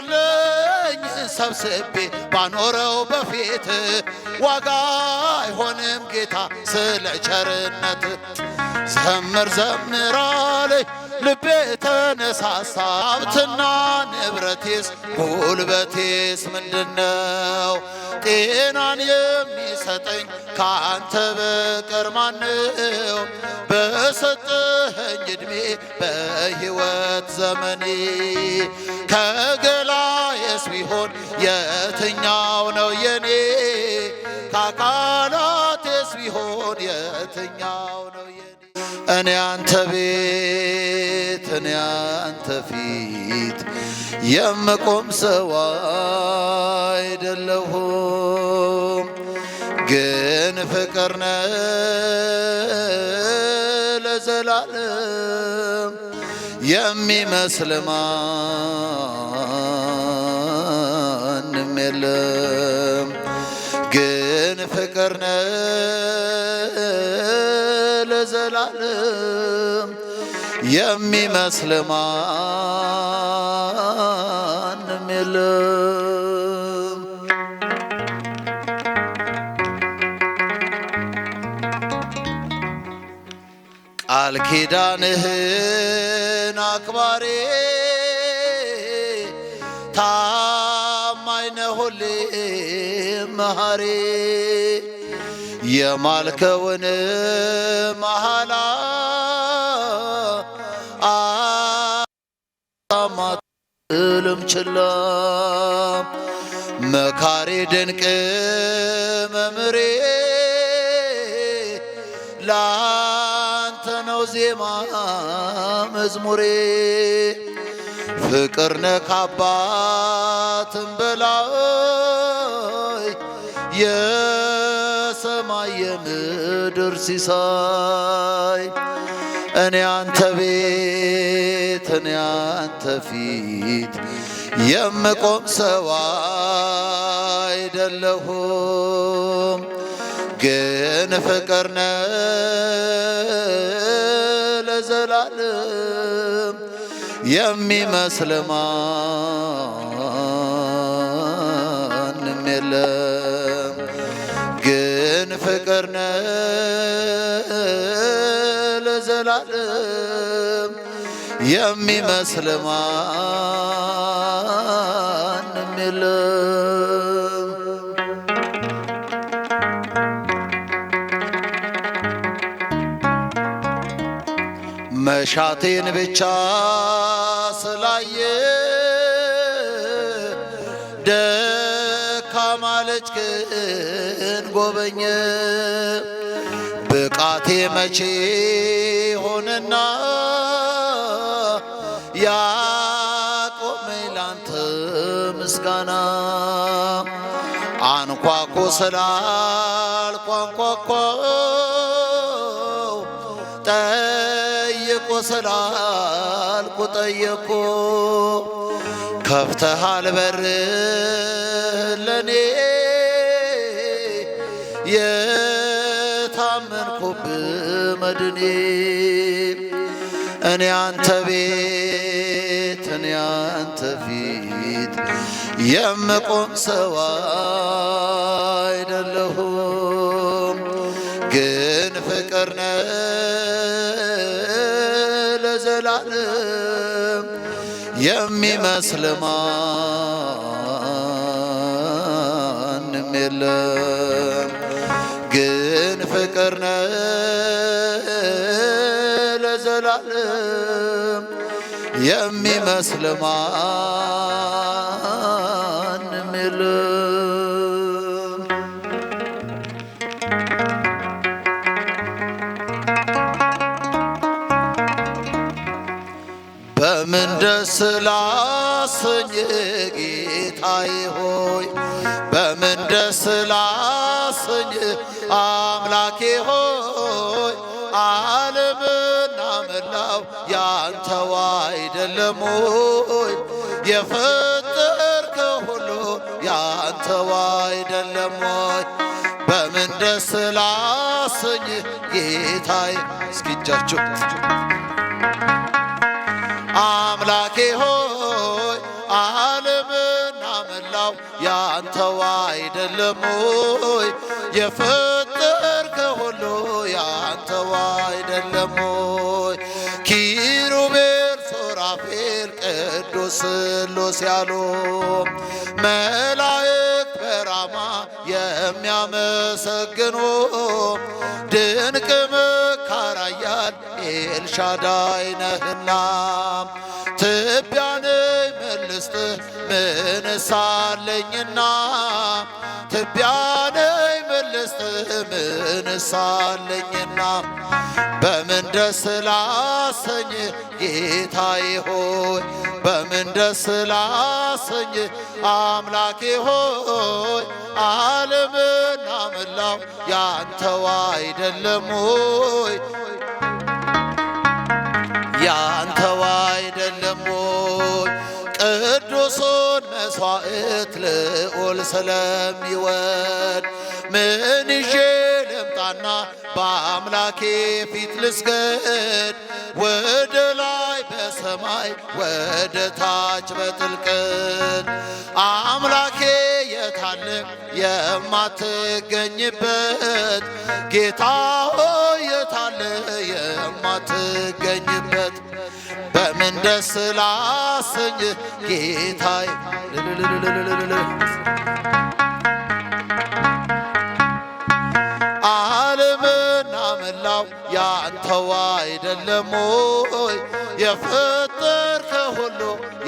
ያለኝ ሰብስቤ ባኖረው በፊት ዋጋ አይሆንም ጌታ ስለ ቸርነት። ዘምር ዘምር አለኝ ልቤ ተነሳሳ። ሀብትና ንብረቴስ ጉልበቴስ ምንድነው? ጤናን የሚሰጠኝ ካንተ በቀር ማነው? በሰጠኸኝ ዕድሜ በሕይወት ዘመኔ ከገላዬስ ቢሆን የትኛው ነው የኔ? ከአካላቴስ ቢሆን የትኛው ነው የኔ? እኔ አንተ ቤት እኔ አንተ ፊት የምቆም ሰው አይደለሁም፣ ግን ፍቅር ነህ ለዘላለም የሚመስል ማንም የለም። ግን ፍቅር ነህ ለዘላለም የሚመስል ማንም የለም። ቃል ኪዳንህን አክባሪ ታማኝ ነህ ሁሌም መሐሪ የማልከውን መሐላ አማትልም ችላ መካሪ ድንቅ መምሬ ላንተ ነው ዜማ መዝሙሬ። ፍቅር ነህ ከአባትም በላይ የሰማይ የምድር ሲሳይ እኔ አንተ ቤት እኔ አንተ ፊት የምቆም ሰው አይደለሁም፣ ግን ፍቅር ነህ ለዘላለም የሚመስል ማንም የለም። ግን ፍቅር ነህ ለዘላለም የሚመስል ማንም የለም። መሻቴን ብቻ ስላየ ደካማ ልጅህን ጎበኘ። ብቃቴ መቼ ሆነና ያቆመኝ ላንተ ምስጋና? አንኳኩ ስላልኩ አንኳኳው፣ ጠይቁ ስላልኩ ጠየቅኩ። ከፍተሃል በር ለኔ የታመንኩብህ መድኔ። እኔ አንተ ቤት እኔ አንተ ፊት የምቆም ሰው አይደለሁም፣ ግን ፍቅር ነህ ለዘላለም የሚመስል ማንም የለም። ግን ፍቅር ነህ ለዘላለም የሚመስል ማንም የለም። በምን ደስ ላሰኝ ጌታዬ ሆይ፣ በምን ደስ ላሰኝ አምላኬ ሆይ። ዓለምና መላው ያንተው አይደለም ሆይ? የፈጠርከው ሁሉ ያንተው አይደለም ሆይ? በምን ደስ ላሰኝ ጌታዬ። እስኪ እጃችሁ አምላኬ ሆይ ዓለምና መላው ያንተው አይደለም ሆይ የፈጠርከው ሁሉ ያንተው አይደለም ሆይ ኪሩቤል ሱራፌል ቅዱስ ስሉስ ያሉ መላእክት በራማ የሚያመሰግኑ ድንቅ መካር ኃያል ኤልሻዳይ ነህና ትቢያ ነኝ ምን ልስጥህ ምንስ አለኝና ትቢያ ነኝ ምን ልስጥህ ምንስ አለኝና በምን ደስ ላሰኝህ ጌታዬ ሆይ በምን ደስ ላሰኝህ አምላኬ ሆይ ዓለምና መላው ያንተው አይደለም ሆይ ያንተው አይደለም ሆይ ቅዱሱን መሥዋዕት ልዑል ስለሚወድ ምን ይዤ ልምጣና በአምላኬ ፊት ልስገድ ወደ ላይ በሰማይ ወደ ታች በጥልቀት አምላኬ የታለ የማትገኝበት ጌታ ሆይ የታለ የማትገኝበት በምን ደስ ላሰኝህ ጌታዬ ዓለምና መላው ያንተው አይደለም ሆይ የፈጠርከው ሁሉ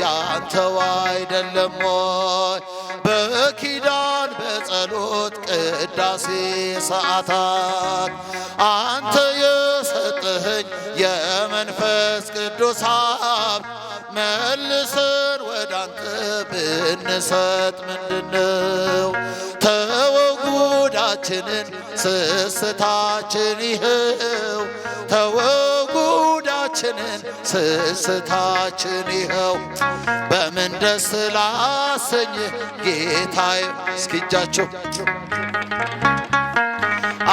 ያንተው አይደለም ሆይ በኪዳን በጸሎት ቅዳሴ ሰዓታት አንተ የሰጠኸኝ የመንፈስ ቅዱስ ሀብት መልሰን ወደ አንተ ብንሰጥ ምንድነው ተወጉዳችንን ስስታችን ይኸው ተወጉዳችንን ስስታችን ይኸው በምን ደስ ላሰኝህ ጌታዬ እስኪ እጃችሁ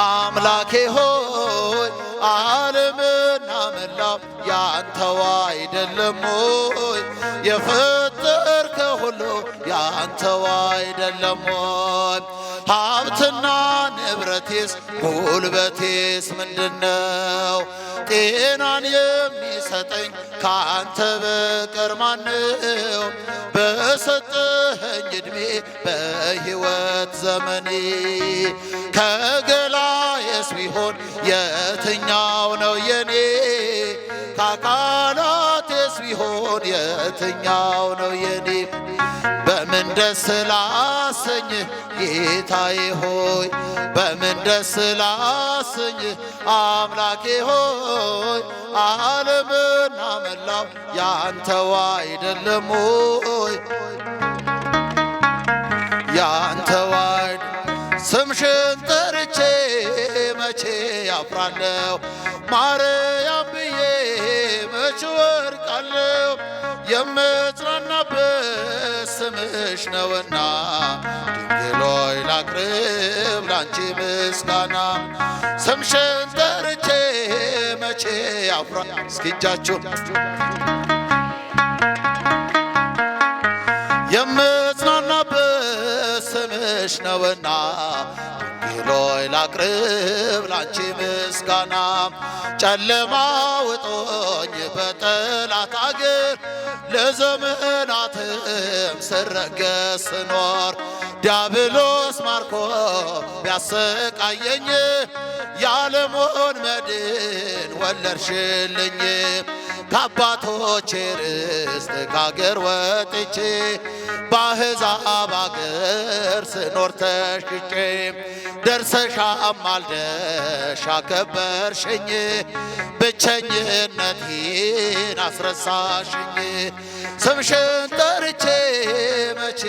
አምላኬ ሆይ ዓለምና መላው ያንተው አይደለም ሆይ የፈጠርከው ሁሉ ያንተው አይደለም ሆይ ሀብትና ንብረቴስ ጉልበቴስ ምንድነው ጤናን የሚሰጠኝ ከአንተ በቀር ማነው በሰጠኸኝ ዕድሜ በሕይወት ዘመኔ ከገላዬስ ቢሆን የትኛው ነው የኔ ከአካላቴስ ቢሆን የትኛው ነው የኔ በምን ደስ ላሰኝህ ጌታዬ ሆይ በምን ደስ ላሰኝህ አምላኬ ሆይ ዓለምና መላው ያንተው አይደለም ሆይ ያንተው ስምሽን ጠርቼ መቼ ያፍራለሁ ማርያም ብዬ መች ወድቃለሁ የምጽናናበት ስምሽ ነውና ድንግል ሆይ ላቅርብ ላንቺ ምስጋና ስምሽን ጠርቼ መቼ ያፍራለሁ እስኪ እጃችሁ የምጽናናበት ስምሽ ነውና ድንግል ሆይ ላቅርብ ላንቺ ምስጋና ጨለማ ውጦኝ በጠላት አገር ለዘመናትም ስረገስ ስኖር ዲያብሎስ ማርኮ ቢያሰቃየኝ ያለሞን መድን ወለድሽልኝ ከአባቶቼ ርስት ከአገር ወጥቼ በአሕዛብ አገር ስኖር ተሽጬ ደርሰሽ አማልደሽ አከበርሽኝ ብቸኝነቴን አስረሳሽኝ ስምሽን ጠርቼ መቼ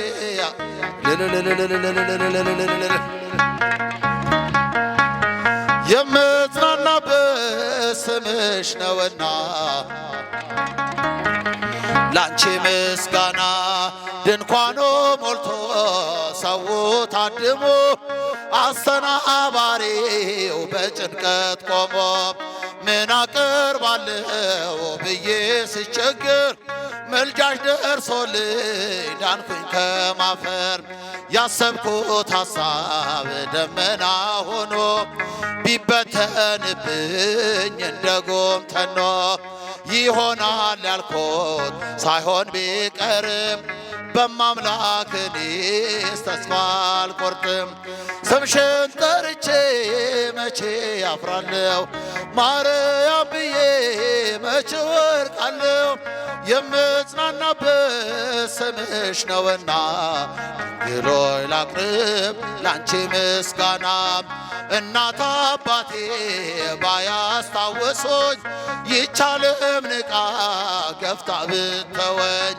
የምጽናናበት ስምሽ ነውና ላንቺ ምስጋና ድንኳኑ ሞልቶ ሰው ታድሞ አሰናባሪው በጭንቀት ቆሞ ምን አቀርባለሁ ብዬ ስቸግር መልጃሽ ደርሶልኝ ዳንኩኝ ከማፈር ያሰብኩት ሐሳብ ደመና ሆኖ ቢበተንብኝ እንደ ጉም ተኖ ይሆናል ያልኩት ሳይሆን ቢቀርም በማምላክ እኔስ ተስፋ አልቆርጥም። ስምሽን ጠርቼ መቼ አፍራለሁ ማርያም ብዬ መቼ ወድቃለሁ። የምጽናናበት ስምሽ ነውና ድንግል ሆይ ላቅርብ ላንቺ ምስጋና። እናት አባቴ ባያስታውሱኝ ይቻልም ንቃ ገፍታ ብተወኝ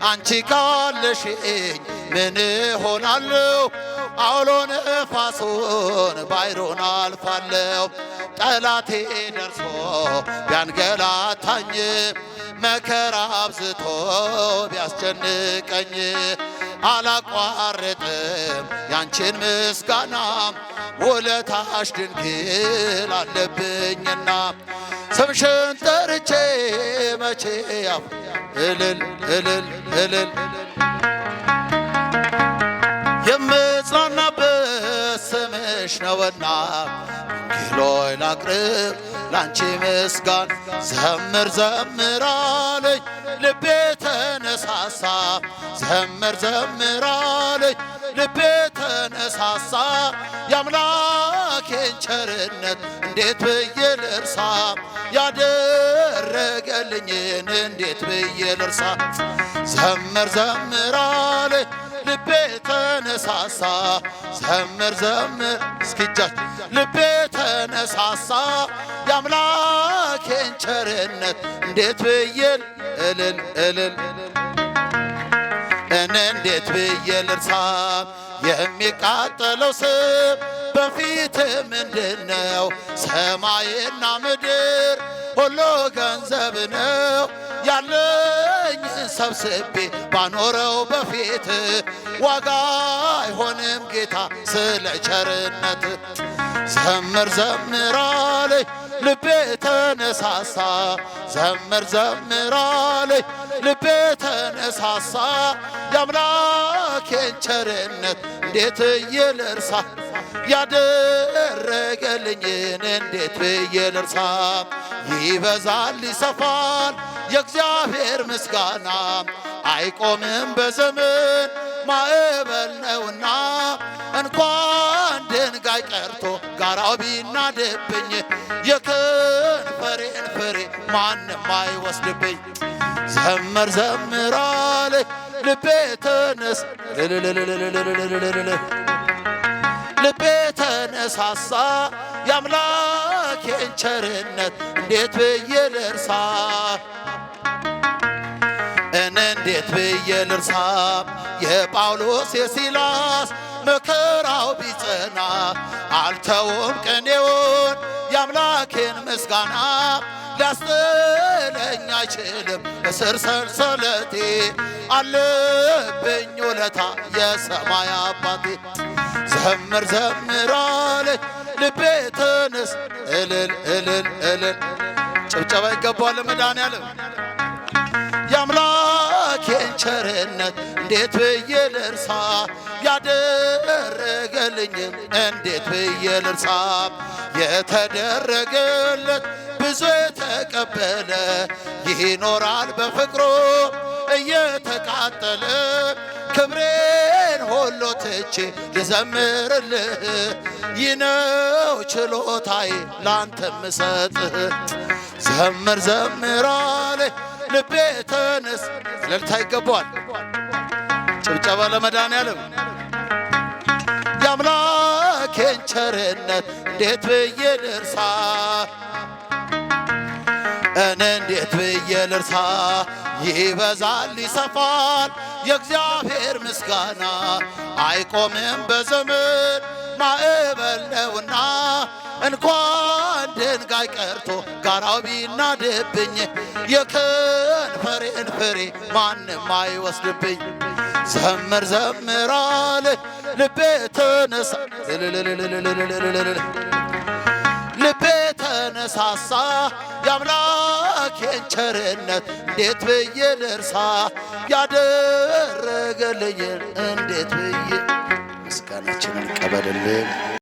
አንቺ ካለሽኝ ምን ሆናለሁ? አውሎ ነፋሱን ባይሮን አልፋለሁ። ጠላቴ ደርሶ ቢያንገላታኝ መከራ አብዝቶ ቢያስጨንቀኝ አላቋርጥም ያንቺን ምስጋና ውለታሽ ድንግል አለብኝና ስምሽን ጠርቼ መቼ እልል እልል እልል የምጽናናበት ስምሽ ነውና ድንግል ሆይ ላቅርብ ላንቺ ምስጋና። ዘምር ዘምር አለኝ ልቤ ተነሳሳ ዘምር ዘምር አለኝ ልቤ ተነሳሳ የአምላኬን ቸርነት እንዴት ብዬ ልርሳ ያደረገልኝን እንዴት ብዬ ልርሳ። ዘምር ዘምር አለኝ ልቤ ተነሳሳ ዘምር ዘምር እስኪጃች ልቤ ተነሳሳ የአምላኬን ቸርነት እንዴት ብዬ እልል እልል እንዴት ብዬ ልርሳ። የሚቃጠለው ስም በፊት ምንድነው? ሰማይና ምድር ሁሉ ገንዘብ ነው። ያለኝን ሰብስቤ ባኖረው በፊት ዋጋ አይሆንም ጌታ ስለ ቸርነት። ዘምር ዘምር አለኝ ልቤ ተነሳሳ ዘምር ዘምር አለኝ ልቤ ተነሳሳ የአምላኬን ቸርነት እንዴት ብዬ ልርሳ ያደረገልኝን እንዴት ብዬ ልርሳ። ይበዛል ይሰፋል የእግዚአብሔር ምስጋና አይቆምም በዘመን ማዕበል ነውና እንኳን ድንጋይ ቀርቶ ጋራው ቢናድብኝ የከንፈሬን ፍሬ ማንም አይወስድብኝ። ዘምር ዘምር አለኝ ልቤ ተነስ ልቤ ተነሳሳ የአምላኬን ቸርነት እንዴት ብዬ ልርሳ እንዴት ብዬ ልርሳ። የጳውሎስ የሲላስ መከራው ቢጸና አልተውም ቅኔውን የአምላኬን ምስጋና ሊያስጥለኝ አይችልም እስር ሰንሰለቴ አለብኝ ውለታ የሰማይ አባቴ። ዘምር ዘምር አለኝ ልቤ ተነስ እልል እልል እልል ጭብጨባ ይገባዋል ለመድኃኔዓለም። የአምላኬን ቸርነት እንዴት ብዬ ልርሳ ያደረገልኝም እንዴት ብዬ ልርሳ። የተደረገለት ብዙ የተቀበለ ይኖራል በፍቅሩ እየተቃጠለ ክብሬን ሁሉ ትቼ ልዘምርልህ ይነው ችሎታዬ ላንተ ምሰጥህ። ዘምር ዘምር አለኝ ልቤ ተነስ እልልታ ይገባዋል ጭብጨባ ለመድኃኔዓለም። የአምላኬን ቸርነት እንዴት ብዬ ልርሳ እንዴት ብዬ ልርሳ። ይበዛል ይሰፋል የእግዚአብሔር ምስጋና አይቆምም በዘመን ማዕበል ነውና እንኳን ድንጋይ ቀርቶ ጋራው ቢናድብኝ የከንፈሬን ፍሬ ማንም አይወስድብኝ። ዘምር ዘምር አለኝ ልቤ ተነሳ ልቤ ተነሳሳ የአምላኬን ቸርነት እንዴት ብዬ ልርሳ ያደረገልኝን እንዴት ብዬ ምስጋናችንን ቀበልልን።